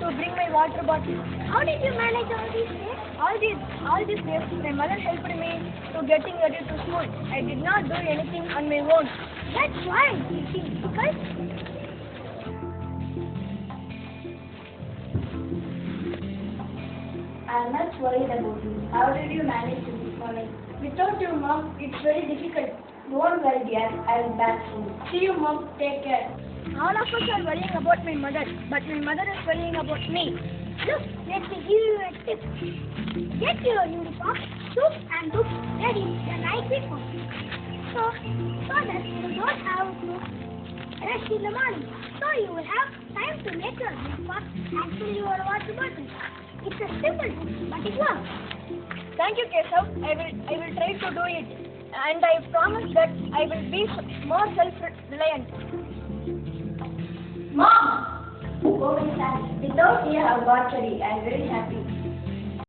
to bring my water bottle. How did you manage all these days? All these days, my mother helped me to getting ready to school. I did not do anything on my own. That's why it seems difficult. I'm much worried about you. How did you manage this morning? Without you, Mom, it's very difficult. Don't worry, dear. I'll be back soon. See you, Mom. Take care. All of us are worrying about my mother, but my mother is worrying about me. Look, let me give you a tip. Get your uniform, shoes and books ready the night before. So that you don't have to rush in the morning. So you will have time to make your breakfast and fill your water bottle. It's a simple tip, but it works. Thank you, Keshav. I will try to do it. And I promise that I will be more self-reliant. Mom! Oh, my son. Without you, I have got ready. I'm very happy.